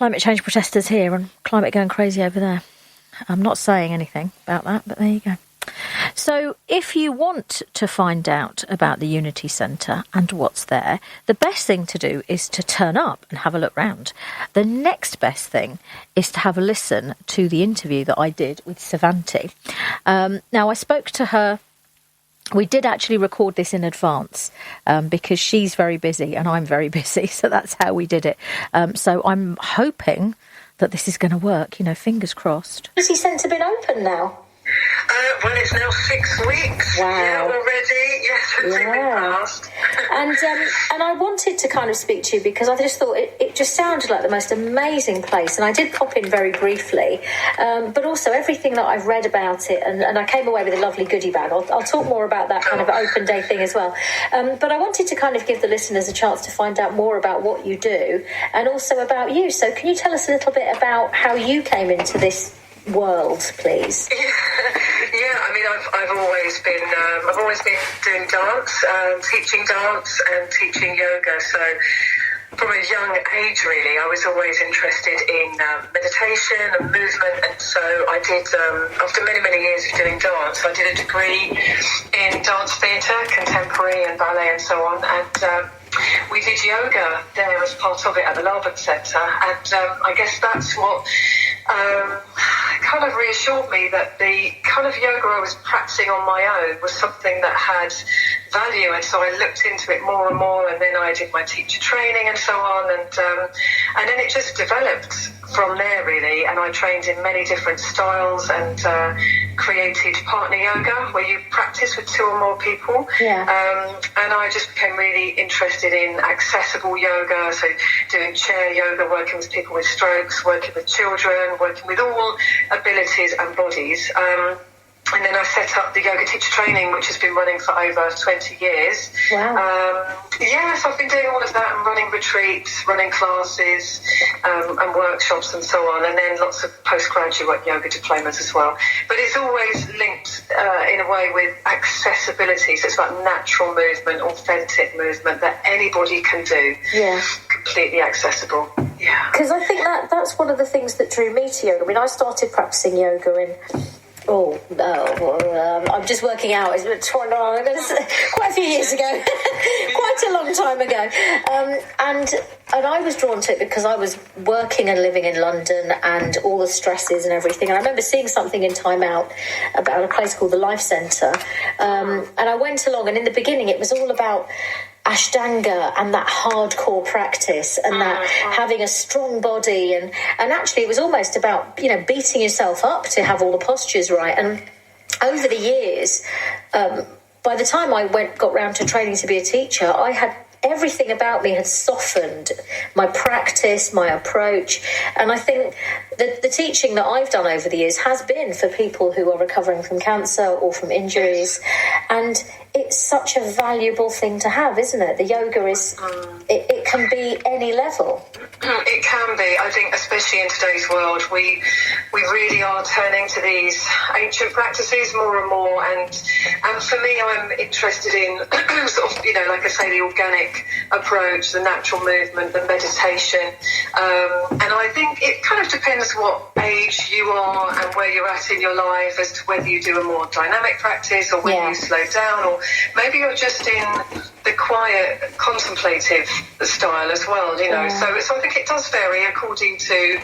climate change protesters here and climate going crazy over there. I'm not saying anything about that, but there you go. So if you want to find out about the Unity Centre and what's there, the best thing to do is to turn up and have a look round. The next best thing is to have a listen to the interview that I did with Swazi. Now, I spoke to her. We did actually record this in advance because she's very busy and I'm very busy, so that's how we did it. So I'm hoping that this is going to work, fingers crossed. Unity Centre been open now? Well, it's now 6 weeks. Wow. Yeah, already. Yes, it's been passed. And I wanted to kind of speak to you because I just thought it just sounded like the most amazing place. And I did pop in very briefly, but also everything that I've read about it, and I came away with a lovely goodie bag. I'll talk more about that kind of open day thing as well. But I wanted to kind of give the listeners a chance to find out more about what you do and also about you. So can you tell us a little bit about how you came into this world, please? Yeah, I mean, I've always been doing dance, teaching dance and teaching yoga. So from a young age, really, I was always interested in meditation and movement. And so I did, after many, many years of doing dance, I did a degree in dance theatre, contemporary and ballet and so on. And we did yoga there as part of it at the Laban Centre. And I guess that's what kind of reassured me that the kind of yoga I was practicing on my own was something that had value, and so I looked into it more and more, and then I did my teacher training and so on, and then it just developed from there, really. And I trained in many different styles and created partner yoga, where you practice with 2 or more people. Yeah. And I just became really interested in accessible yoga, so doing chair yoga, working with people with strokes, working with children, working with all abilities and bodies. And then I set up the yoga teacher training, which has been running for over 20 years. Wow. So I've been doing all of that and running retreats, running classes and workshops and so on, and then lots of postgraduate yoga diplomas as well. But it's always linked in a way with accessibility. So it's about natural movement, authentic movement that anybody can do. Yeah. Completely accessible. Yeah. Because I think that's one of the things that drew me to yoga. I mean, I started practicing yoga in... I'm just working out. It's quite a few years ago, quite a long time ago. And I was drawn to it because I was working and living in London and all the stresses and everything. And I remember seeing something in Time Out about a place called the Life Centre. And I went along, and in the beginning it was all about Ashtanga and that hardcore practice and that having a strong body, and actually it was almost about beating yourself up to have all the postures right. And over the years, by the time I got round to training to be a teacher, I had everything about me had softened, my practice, my approach. And I think that the teaching that I've done over the years has been for people who are recovering from cancer or from injuries. And it's such a valuable thing to have, isn't it? The yoga is, it can be any level. It can be. I think especially in today's world, we really are turning to these ancient practices more and more. And for me, I'm interested in sort of, like I say, the organic approach, the natural movement, the meditation. And I think it kind of depends what age you are and where you're at in your life as to whether you do a more dynamic practice or whether you slow down, or maybe you're just in the quiet, contemplative style as well, So I think it does vary according to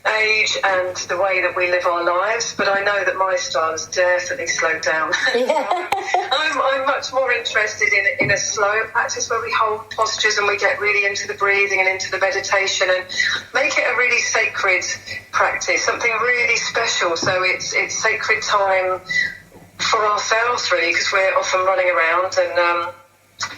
age and the way that we live our lives. But I know that my style has definitely slowed down. Yeah. I'm much more interested in a slow practice where we hold postures and we get really into the breathing and into the meditation and make it a really sacred practice, something really special. So it's sacred time for ourselves, really, because we're often running around and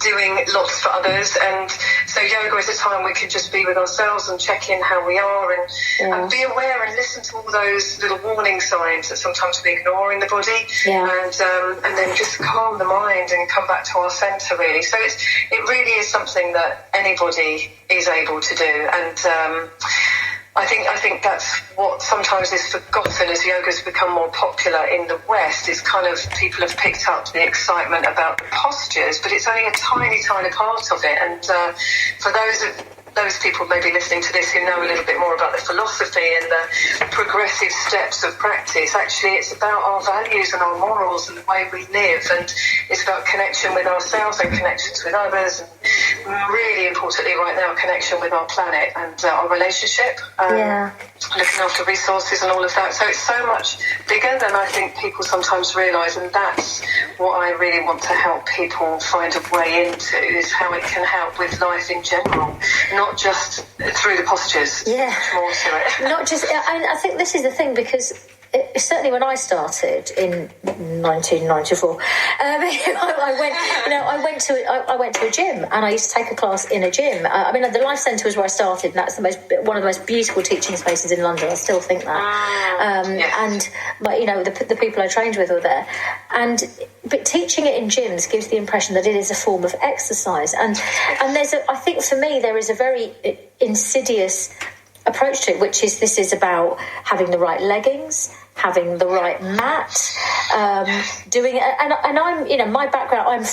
doing lots for others, and so yoga is a time we can just be with ourselves and check in how we are and be aware and listen to all those little warning signs that sometimes we ignore in the body, and then just calm the mind and come back to our centre, really. So it really is something that anybody is able to do, and I think that's what sometimes is forgotten as yoga's become more popular in the West. Is kind of people have picked up the excitement about the postures, but it's only a tiny, tiny part of it. And for those of those people maybe listening to this who know a little bit more about the philosophy and the progressive steps of practice, actually it's about our values and our morals and the way we live, and it's about connection with ourselves and connections with others, and really importantly right now, connection with our planet and our relationship, looking after resources and all of that. So it's so much bigger than I think people sometimes realise, and that's what I really want to help people find a way into, is how it can help with life in general, not just through the postures. Yeah, much more to it. Not just. I think this is the thing, because certainly when I started in 1994, I went to a gym, and I used to take a class in a gym. I mean, the Life Centre was where I started, and that's one of the most beautiful teaching spaces in London. I still think that. Yes. And the people I trained with were there, but teaching it in gyms gives the impression that it is a form of exercise, and I think for me there is a very insidious approach to it, which is this is about having the right leggings, having the right mat, doing it. And I'm, my background,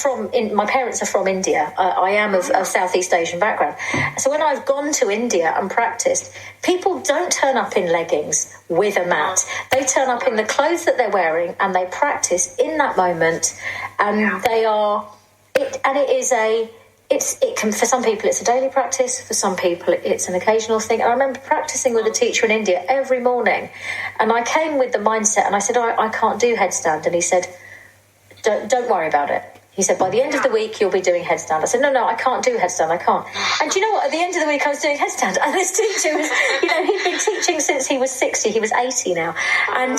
my parents are from India. I am of Southeast Asian background. So when I've gone to India and practiced, people don't turn up in leggings with a mat. They turn up in the clothes that they're wearing, and they practice in that moment. And they are, it can, for some people it's a daily practice, for some people it's an occasional thing. And I remember practicing with a teacher in India every morning, and I came with the mindset, and I said, I can't do headstand, and he said, don't worry about it. He said, by the end of the week you'll be doing headstand. I said, no, I can't do headstand, I can't. And do you know what, at the end of the week I was doing headstand, and this teacher was, he'd been teaching since he was 60, he was 80 now, and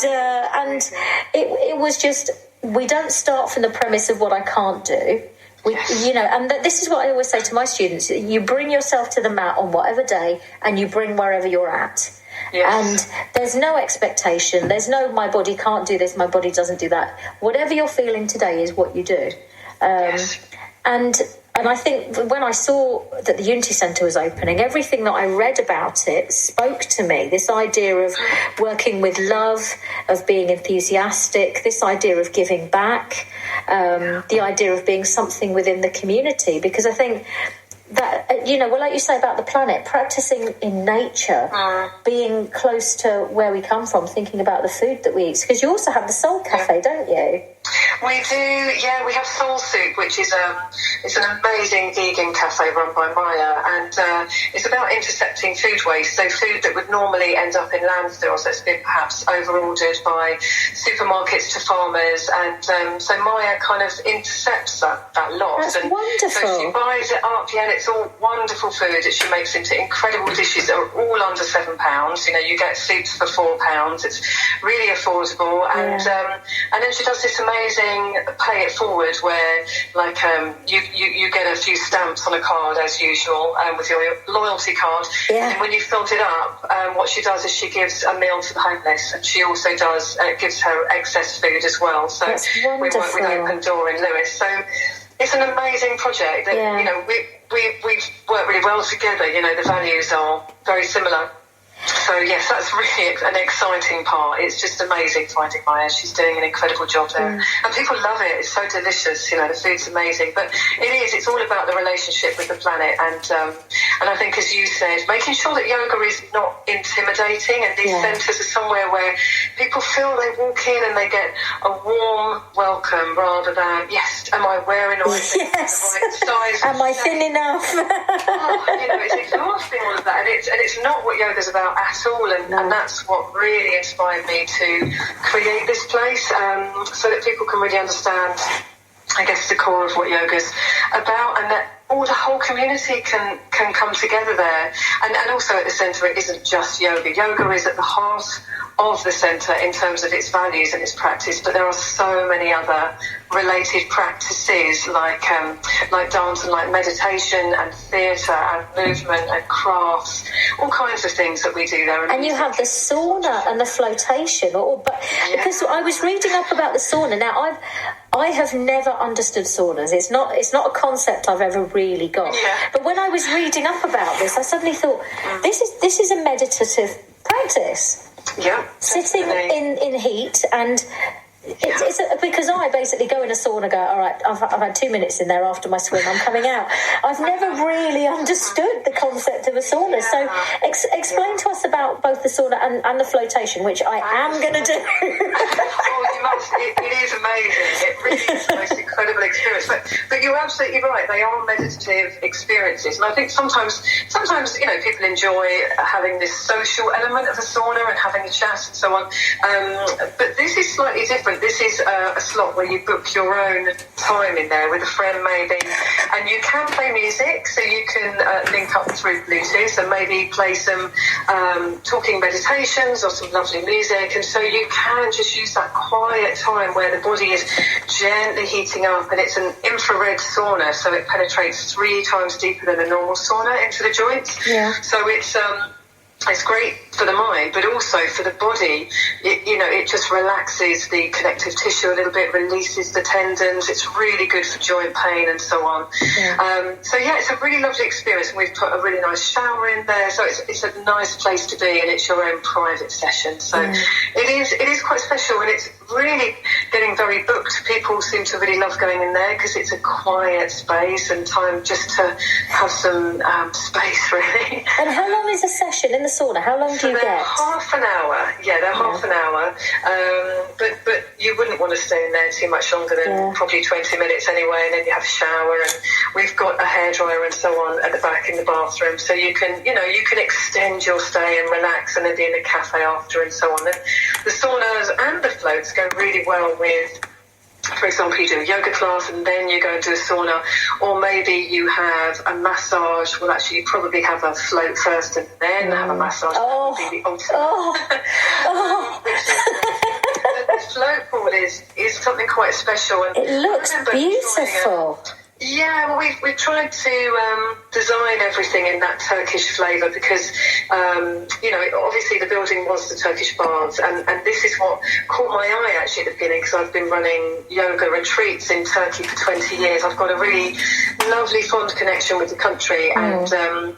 it was just, we don't start from the premise of what I can't do. This is what I always say to my students: you bring yourself to the mat on whatever day, and you bring wherever you're at. Yes. And there's no expectation. There's no, my body can't do this, my body doesn't do that. Whatever you're feeling today is what you do. Yes. And I think when I saw that the Unity Centre was opening, everything that I read about it spoke to me. This idea of working with love, of being enthusiastic, this idea of giving back, the idea of being something within the community. Because I think that, like you say about the planet, practicing in nature, being close to where we come from, thinking about the food that we eat. Because you also have the Soul Cafe, don't you? We do, yeah. We have Soul Soup, which is it's an amazing vegan cafe run by Maya, and it's about intercepting food waste. So food that would normally end up in landfills that's been perhaps over-ordered by supermarkets to farmers, and so Maya kind of intercepts that lot. That's and wonderful. So she buys it up, and it's all wonderful food that she makes into incredible dishes that are all under £7. You get soups for £4. It's really affordable, and then she does this amazing pay it forward where you get a few stamps on a card as usual with your loyalty card, and when you've filled it up, what she does is she gives a meal to the homeless, and she also gives her excess food as well. So we work with Open Door in Lewis, so it's an amazing project that we've worked really well together. The values are very similar. So yes, that's really an exciting part. It's just amazing finding Maya. She's doing an incredible job there, and people love it. It's so delicious. The food's amazing. But it's all about the relationship with the planet, and I think, as you said, making sure that yoga is not intimidating, and these centres are somewhere where people feel they walk in and they get a warm welcome rather than, yes, am I wearing the right thing, the right size? Am I thin enough? It's exhausting, all of that, and it's not what yoga's about at all, and that's what really inspired me to create this place, so that people can really understand, I guess, the core of what yoga's about, and that the whole community can come together there. And also at the centre, it isn't just yoga. Yoga is at the heart of the centre in terms of its values and its practice, but there are so many other related practices like dance and like meditation and theatre and movement and crafts, all kinds of things that we do there. And you have the sauna and the flotation, because I was reading up about the sauna. Now I have never understood saunas. It's not a concept I've ever really got. Yeah. But when I was reading up about this, I suddenly thought, this is a meditative practice. Yeah. Sitting in heat, and It's because I basically go in a sauna, go, all right, I've had 2 minutes in there after my swim, I'm coming out. I've never really understood the concept of a sauna. So explain to us about both the sauna and the flotation, which I am going to do. Oh, you must. It is amazing. It really is the most incredible experience. But you're absolutely right. They are meditative experiences. And I think sometimes, people enjoy having this social element of a sauna and having a chat and so on. But this is slightly different. This is a slot where you book your own time in there with a friend maybe, and you can play music, so you can link up through Bluetooth and maybe play some talking meditations or some lovely music, and so you can just use that quiet time where the body is gently heating up, and it's an infrared sauna, so it penetrates 3 times deeper than a normal sauna into the joints. So it's great for the mind, but also for the body. It just relaxes the connective tissue a little bit, releases the tendons. It's really good for joint pain and so on. It's a really lovely experience, and we've put a really nice shower in there, so it's a nice place to be, and it's your own private session. So it is quite special, and it's really getting very booked. People seem to really love going in there because it's a quiet space and time just to have some space, really. And how long is a session in the sauna? How long do you get? Half an hour. Yeah, they're half an hour. But you wouldn't want to stay in there too much longer than probably 20 minutes anyway, and then you have a shower, and we've got a hairdryer and so on at the back in the bathroom, so you can extend your stay and relax and then be in the cafe after and so on. And the saunas and the floats go really well with, for example, you do a yoga class and then you go into a sauna, or maybe you have a massage. Well, actually, you probably have a float first and then have a massage. That would be the ultimate. The float pool is something quite special. And it looks beautiful. Yeah, well, we've tried to design everything in that Turkish flavour because, obviously the building was the Turkish baths, and this is what caught my eye actually at the beginning, because I've been running yoga retreats in Turkey for 20 years. I've got a really lovely, fond connection with the country, and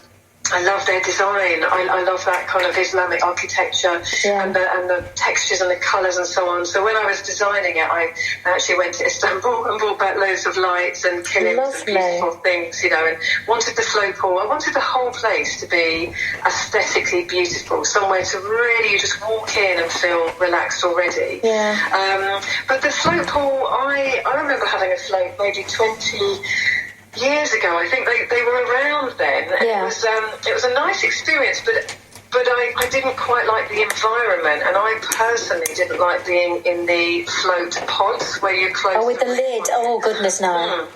I love their design. I love that kind of Islamic architecture and the textures and the colours and so on. So when I was designing it, I actually went to Istanbul and brought back loads of lights and kilims and beautiful things, and wanted the flow pool. I wanted the whole place to be aesthetically beautiful, somewhere to really just walk in and feel relaxed already. But the float pool, I remember having a float maybe 20 years ago. I think they were around then. It was a nice experience, but I didn't quite like the environment, and I personally didn't like being in the float pods where you close. Oh, with the lid. Oh, goodness, no.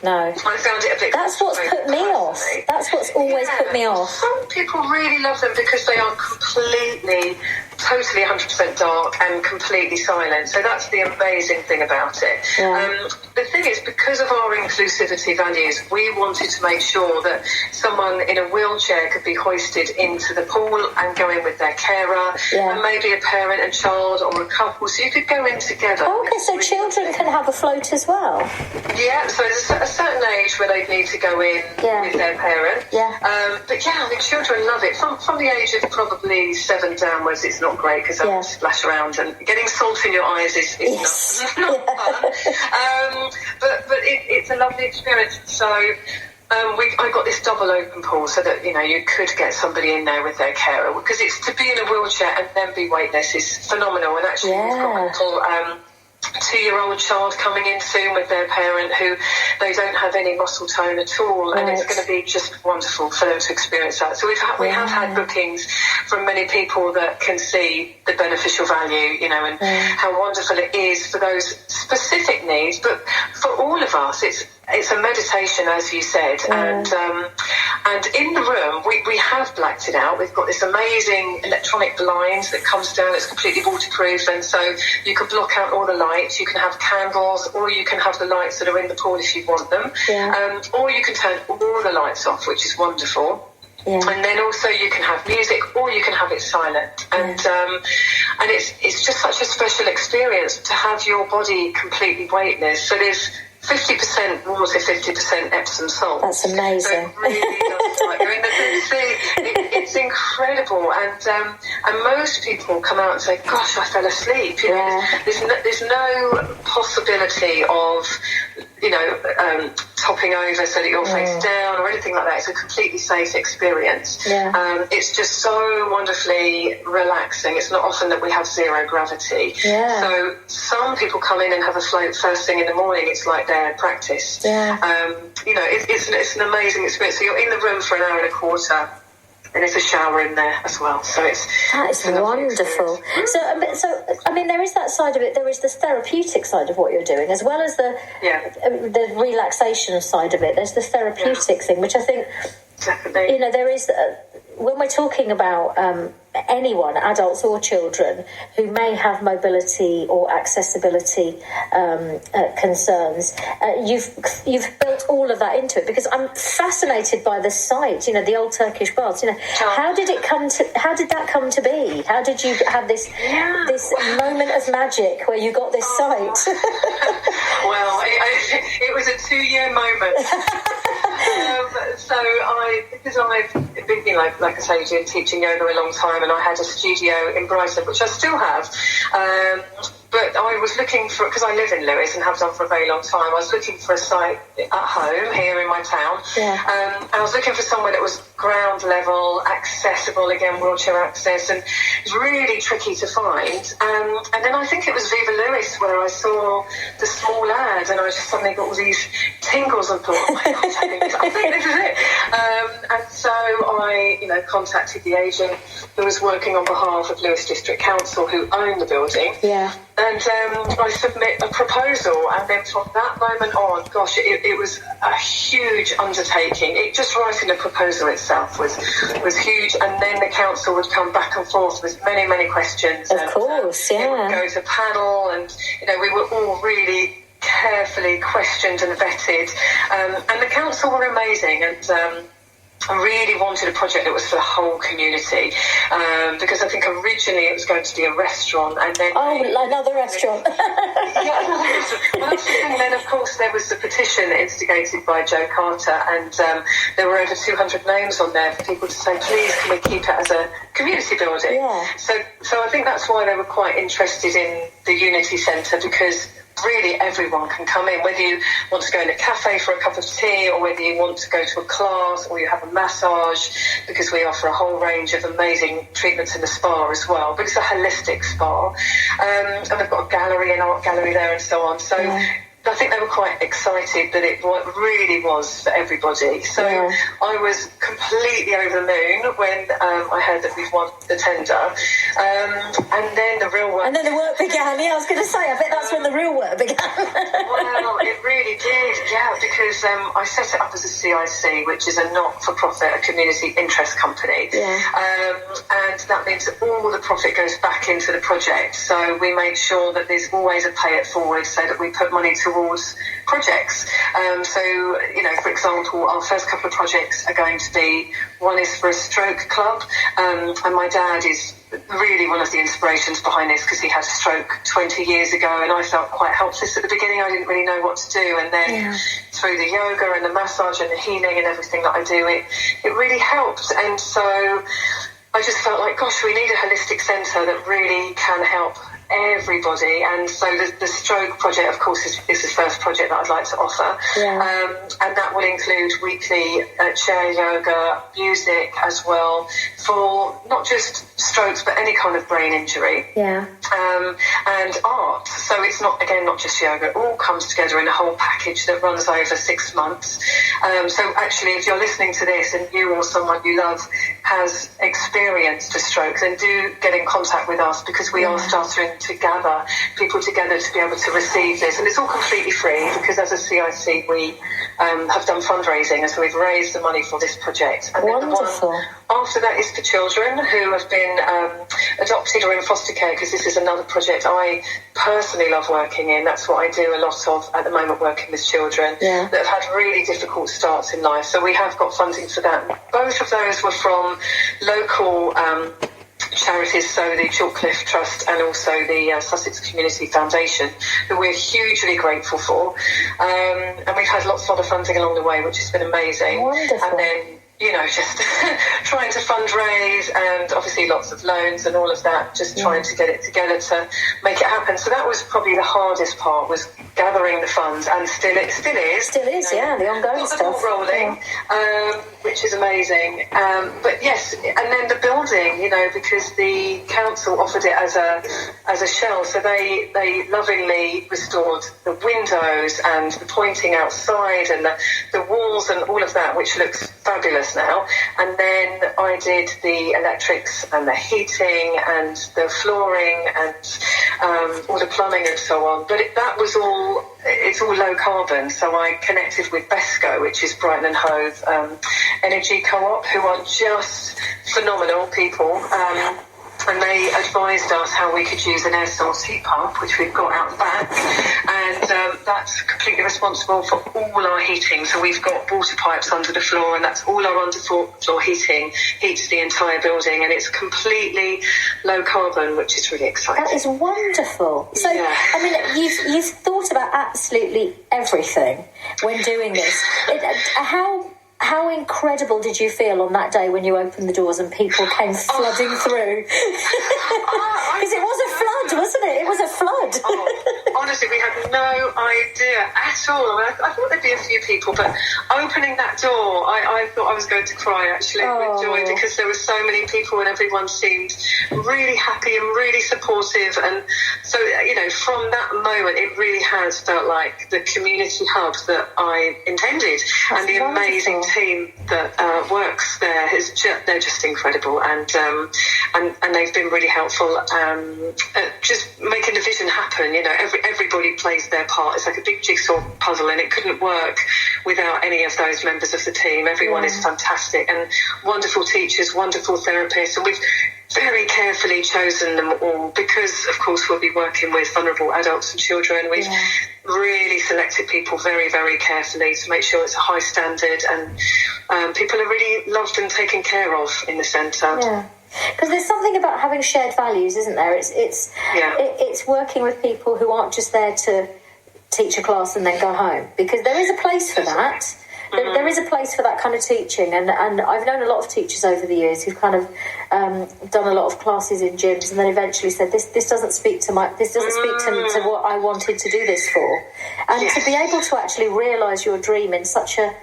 I found it a bit. That's what's put me off. That's what's always put me off. Some people really love them because they are totally 100% dark and completely silent. So that's the amazing thing about it. The thing is, because of our inclusivity values, we wanted to make sure that someone in a wheelchair could be hoisted into the pool and go in with their carer, and maybe a parent and child or a couple, so you could go in together. Okay, so children can have a float as well? Yeah, so there's a certain age where they need to go in with their parent. But children love it. From the age of probably 7 downwards, it's not great because they'll splash around, and getting salt in your eyes is not fun. But it's a lovely experience. So I got this double open pool so that you could get somebody in there with their carer, because it's to be in a wheelchair and then be weightless is phenomenal. And actually, we've got a little 2-year-old child coming in soon with their parent who they don't have any muscle tone at all, and it's going to be just wonderful for them to experience that. So we have had bookings from many people that can see the beneficial value, and how wonderful it is for those specific needs, but for all of us it's a meditation, as you said, and in the room we have blacked it out. We've got this amazing electronic blinds that comes down. It's completely waterproof, and so you can block out all the lights. You can have candles, or you can have the lights that are in the pool if you want them, or you can turn all the lights off, which is wonderful. And then also you can have music, or you can have it silent, and it's just such a special experience to have your body completely weightless. So there's 50% water, 50% Epsom salt. That's amazing. So it really does like you're in the sea. It's incredible, and most people come out and say, "Gosh, I fell asleep." You know, there's no possibility of topping over so that you're face down or anything like that. It's a completely safe experience. It's just so wonderfully relaxing. It's not often that we have zero gravity. So some people come in and have a float first thing in the morning. It's like their practice. It's an amazing experience. So you're in the room for an hour and a quarter, and there's a shower in there as well. So that's wonderful. So I mean, there is that side of it. There is the therapeutic side of what you're doing, as well as the relaxation side of it. There's the therapeutic thing, which I think definitely. There is when we're talking about anyone, adults or children, who may have mobility or accessibility concerns, you've built all of that into it, because I'm fascinated by the site. The old Turkish baths. How did that come to be? How did you have this moment of magic where you got this site? Well, it was a 2-year moment. Because I've been, like I say, teaching yoga a long time, and I had a studio in Brighton, which I still have. But I was looking for, because I live in Lewes and have done for a very long time, I was looking for a site at home here in my town. I was looking for somewhere that was ground level, accessible, again, wheelchair access, and it was really tricky to find. And then I think it was Viva Lewis where I saw the small ad, and I just suddenly got all these tingles and thought, oh my God, I think this is it. And so I, contacted the agent who was working on behalf of Lewes District Council, who owned the building. And I submit a proposal, and then from that moment on, gosh, it was a huge undertaking. Just writing the proposal itself was huge, and then the council would come back and forth with many, many questions. Of course, It would go to panel, and we were all really carefully questioned and vetted. And the council were amazing, and I really wanted a project that was for the whole community, because I think originally it was going to be a restaurant, and then another restaurant. Well, that's the thing. Then, of course, there was the petition instigated by Joe Carter, and there were over 200 names on there for people to say, please, can we keep it as a community building? So I think that's why they were quite interested in the Unity Centre, because really everyone can come in, whether you want to go in a cafe for a cup of tea, or whether you want to go to a class, or you have a massage, because we offer a whole range of amazing treatments in the spa as well. But it's a holistic spa, and we've got a gallery, an art gallery there, and so on. So I think they were quite excited that it really was for everybody. So I was completely over the moon when I heard that we'd won the tender. And then the real work... And then the work began. I was going to say, I bet that's when the real work began. Well, it really did, because I set it up as a CIC, which is a not-for-profit, a community interest company. And that means that all the profit goes back into the project. So we make sure that there's always a pay it forward, so that we put money towards projects. For example, our first couple of projects are going to be, one is for a stroke club, and my dad is really one of the inspirations behind this, because he had a stroke 20 years ago, and I felt quite helpless at the beginning. I didn't really know what to do, and then through the yoga and the massage and the healing and everything that I do, it really helped. And so I just felt like, gosh, we need a holistic centre that really can help everybody. And so the stroke project, of course, is the first project that I'd like to offer, and that will include weekly chair yoga, music as well, for not just strokes but any kind of brain injury, and art. So it's not just yoga, it all comes together in a whole package that runs over 6 months. So actually, if you're listening to this and you or someone you love has experienced a stroke, then do get in contact with us, because we are starting to gather people together to be able to receive this, and it's all completely free, because as a CIC we have done fundraising, and so we've raised the money for this project. And then the one after that is for children who have been adopted or in foster care, because this is another project I personally love working in. That's what I do a lot of at the moment, working with children that have had really difficult starts in life. So we have got funding for that. Both of those were from local charities, so the Chalkcliffe Trust and also the Sussex Community Foundation, who we're hugely grateful for. And we've had lots of other funding along the way, which has been amazing. Wonderful. And then, just trying to fundraise, and obviously lots of loans and all of that, just trying to get it together to make it happen. So that was probably the hardest part, was gathering the funds, and still is. Still is, the ongoing got the stuff. ball rolling, which is amazing. But yes, and then the building, because the council offered it as a shell, so they lovingly restored the windows and the pointing outside and the walls and all of that, which looks fabulous now. And then I did the electrics and the heating and the flooring and all the plumbing and so on. But that was all, it's all low carbon. So I connected with BESCO, which is Brighton and Hove Energy Co-op, who are just phenomenal people. And they advised us how we could use an air source heat pump, which we've got out the back, and that's completely responsible for all our heating. So we've got water pipes under the floor, and that's all our underfloor heating, heats the entire building, and it's completely low carbon, which is really exciting. That is wonderful. So, I mean, you've thought about absolutely everything when doing this. How incredible did you feel on that day when you opened the doors and people came flooding through? Because it was a flood, wasn't it? It was a flood. Honestly, we had no idea at all. I thought there'd be a few people, but opening that door, I thought I was going to cry, actually, with joy, because there were so many people and everyone seemed really happy and really supportive. And so, from that moment, it really has felt like the community hub that I intended. That's and the wonderful. Amazing team that works there they're just incredible, and they've been really helpful at just making the vision happen. Everybody plays their part. It's like a big jigsaw puzzle, and it couldn't work without any of those members of the team. Everyone is fantastic, and wonderful teachers, wonderful therapists, and we've very carefully chosen them all because, of course, we'll be working with vulnerable adults and children. We've really selected people very, very carefully to make sure it's a high standard, and people are really loved and taken care of in the centre. Yeah. Because there's something about having shared values, isn't there? It's working with people who aren't just there to teach a class and then go home, because there is a place for that. There is a place for that kind of teaching, and I've known a lot of teachers over the years who've kind of done a lot of classes in gyms, and then eventually said this doesn't speak to what I wanted to do this for, and to be able to actually realise your dream in such a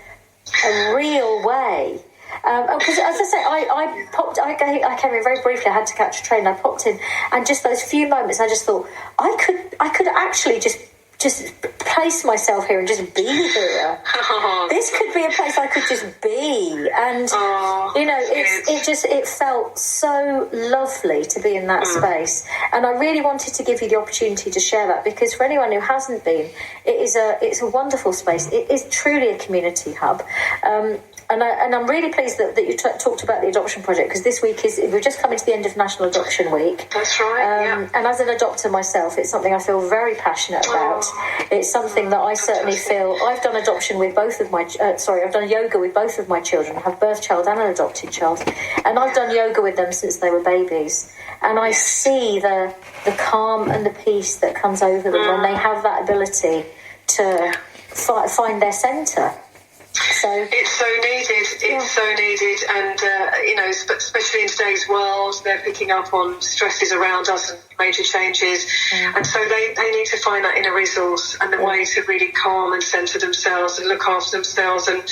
real way. Because as I say, I came in very briefly. I had to catch a train. I popped in, and just those few moments, I just thought I could actually just place myself here and just be here. This could be a place I could just be, and it felt so lovely to be in that space. And I really wanted to give you the opportunity to share that, because for anyone who hasn't been, it's a wonderful space. It is truly a community hub. And I'm really pleased that you talked about the adoption project, because this week we're just coming to the end of National Adoption Week. That's right. And as an adopter myself, it's something I feel very passionate about. It's something that I certainly feel. I've done adoption with both of my. I've done yoga with both of my children. I have a birth child and an adopted child, and I've done yoga with them since they were babies. And I see the calm and the peace that comes over them when they have that ability to find their centre. So it's so needed, and especially in today's world, they're picking up on stresses around us and major changes, and so they need to find that inner resource and the way to really calm and centre themselves and look after themselves, and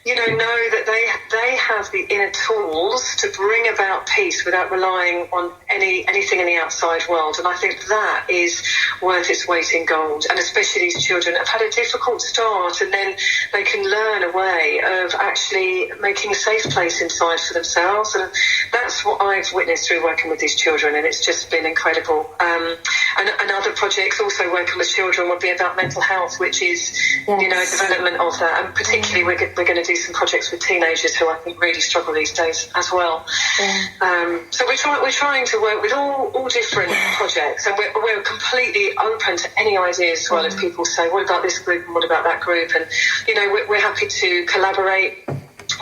know that they have the inner tools to bring about peace without relying on anything in the outside world. And I think that is worth its weight in gold. And especially these children have had a difficult start, and then they can learn a way of actually making a safe place inside for themselves. And that's what I've witnessed through working with these children, and it's just been incredible. And other projects also working with children will be about mental health, which is development of that. And particularly we're going to do some projects with teenagers who I think really struggle these days as well. So we're trying to work with all different projects, and we're completely open to any ideas as well. If people say, what about this group and what about that group, and we're happy to collaborate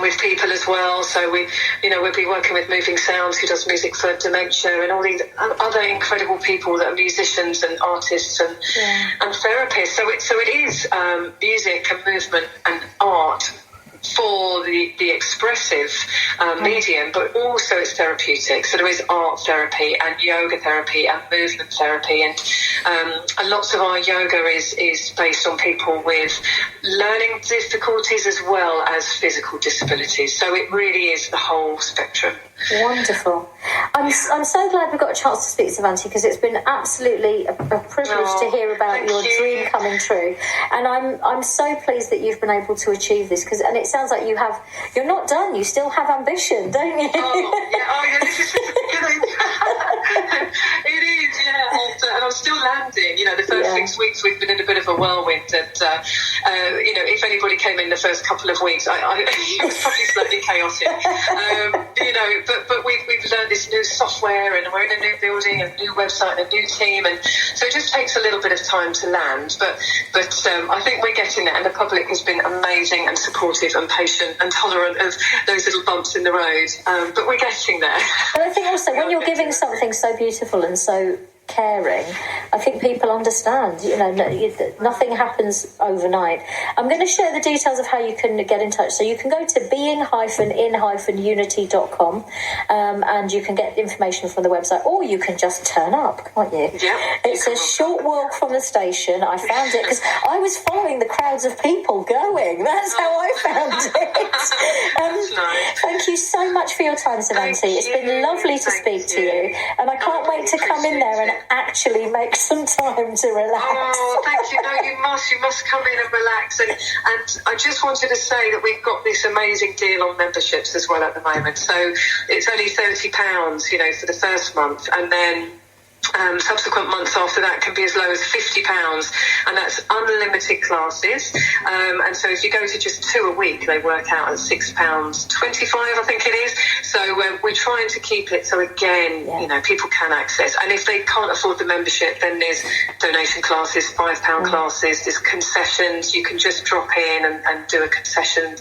with people as well. So we'll be working with Moving Sounds, who does music for dementia, and all these other incredible people that are musicians and artists and therapists. So it is music and movement and art for the expressive medium, but also it's therapeutic. So there is art therapy and yoga therapy and movement therapy, and lots of our yoga is based on people with learning difficulties as well as physical disabilities. So it really is the whole spectrum. Wonderful. I'm so glad we got a chance to speak to Swazi, because it's been absolutely a privilege to hear about your dream coming true, and I'm so pleased that you've been able to achieve this, and it sounds like you're not done. You still have ambition, don't you? Oh yeah, this is just the beginning. It is, yeah, and I'm still landing. The first 6 weeks we've been in a bit of a whirlwind, and if anybody came in the first couple of weeks, it was probably slightly chaotic. But we've learned this new software, and we're in a new building, a new website, a new team, and so it just takes a little bit of time to land. But I think we're getting there, and the public has been amazing and supportive and patient and tolerant of those little bumps in the road. But we're getting there. And I think also when you're giving something so beautiful and so caring, I think people understand, nothing happens overnight. I'm going to share the details of how you can get in touch. So you can go to being-in-unity.com and you can get information from the website, or you can just turn up, can't you? Yeah. It's a short walk from the station. I found it because I was following the crowds of people going. That's how I found it. That's nice. Thank you so much for your time, Swazi. It's been lovely to speak to you, and I can't wait to come in there and actually make some time to relax. Oh, thank you. No, you must come in and relax. And I just wanted to say that we've got this amazing deal on memberships as well at the moment. So it's only £30, for the first month, and then subsequent months after that can be as low as £50, and that's unlimited classes. And so if you go to just 2 a week, they work out at £6.25, I think it is. So we're trying to keep it so again, people can access. And if they can't afford the membership, then there's donation classes, £5 classes, there's concessions. You can just drop in and do a concession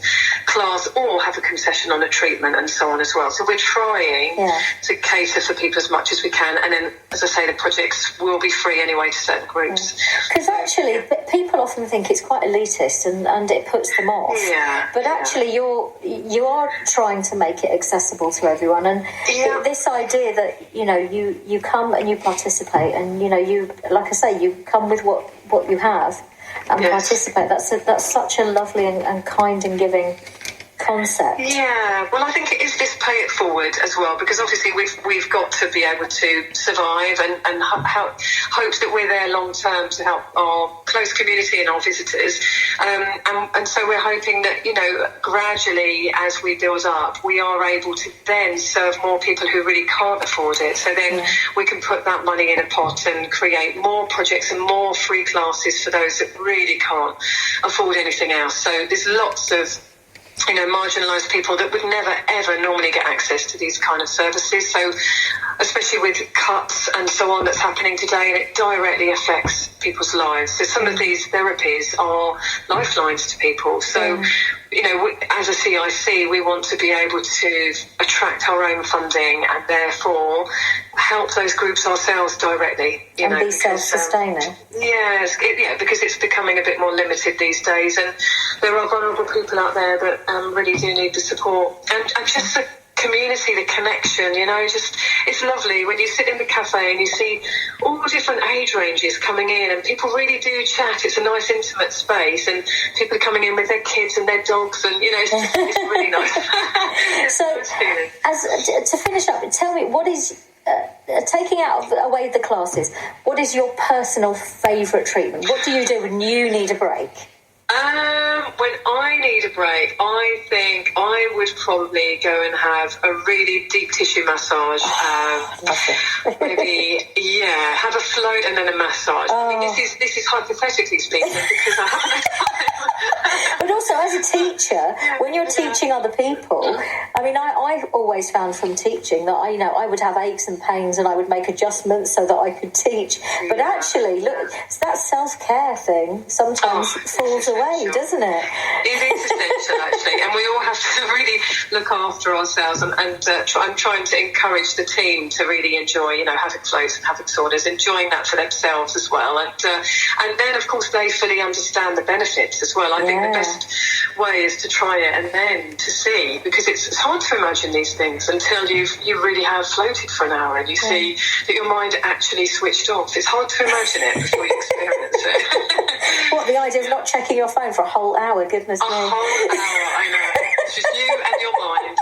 class, or have a concession on a treatment, and so on as well. So we're trying to cater for people as much as we can, and then, as I say, the projects will be free anyway to certain groups. Because actually, people often think it's quite elitist and it puts them off. Yeah. But actually, you are trying to make it accessible to everyone, and this idea that you come and you participate, and you, like I say, you come with what you have and participate. That's such a lovely and kind and giving concept. Yeah, well, I think it is this pay it forward as well, because obviously we've got to be able to survive and hope that we're there long term to help our close community and our visitors, and so we're hoping that gradually, as we build up, we are able to then serve more people who really can't afford it. So then we can put that money in a pot and create more projects and more free classes for those that really can't afford anything else. So there's lots of marginalised people that would never, ever normally get access to these kind of services. So especially with cuts and so on that's happening today, and it directly affects people's lives. So some of these therapies are lifelines to people. So, as a CIC, we want to be able to attract our own funding and therefore help those groups ourselves directly. And be self-sustaining. Yes, because it's becoming a bit more limited these days, and there are vulnerable people out there that really do need the support. And just the community, the connection, it's lovely when you sit in the cafe and you see all different age ranges coming in, and people really do chat. It's a nice intimate space, and people are coming in with their kids and their dogs, and it's really nice. So, to finish up, tell me, what is taking away the classes, what is your personal favourite treatment? What do you do when you need a break? When I need a break, I think I would probably go and have a really deep tissue massage. Maybe, have a float and then a massage. I mean, this is hypothetically speaking, because I haven't had time. But also, as a teacher, when you're teaching other people, I mean, I've always found from teaching that I would have aches and pains and I would make adjustments so that I could teach. But actually, look, that self-care thing sometimes falls away, doesn't it? It is essential, actually, and we all have to really look after ourselves. And I'm trying to encourage the team to really enjoy, having floats and having saunas, enjoying that for themselves as well. And then, of course, they fully understand the benefits as well. I think the best way is to try it and then to see, because it's hard to imagine these things until you really have floated for an hour and you see that your mind actually switched off. It's hard to imagine it before you experience it. What, the idea of not checking your phone for a whole hour? Goodness me. A whole hour, I know. It's just you and your mind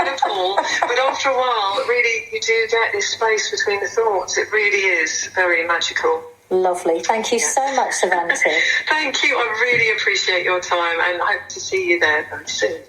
in a pool. But after a while, really, you do get this space between the thoughts. It really is very magical. Lovely. Thank you so much, Swazi. Thank you. I really appreciate your time and I hope to see you there very soon.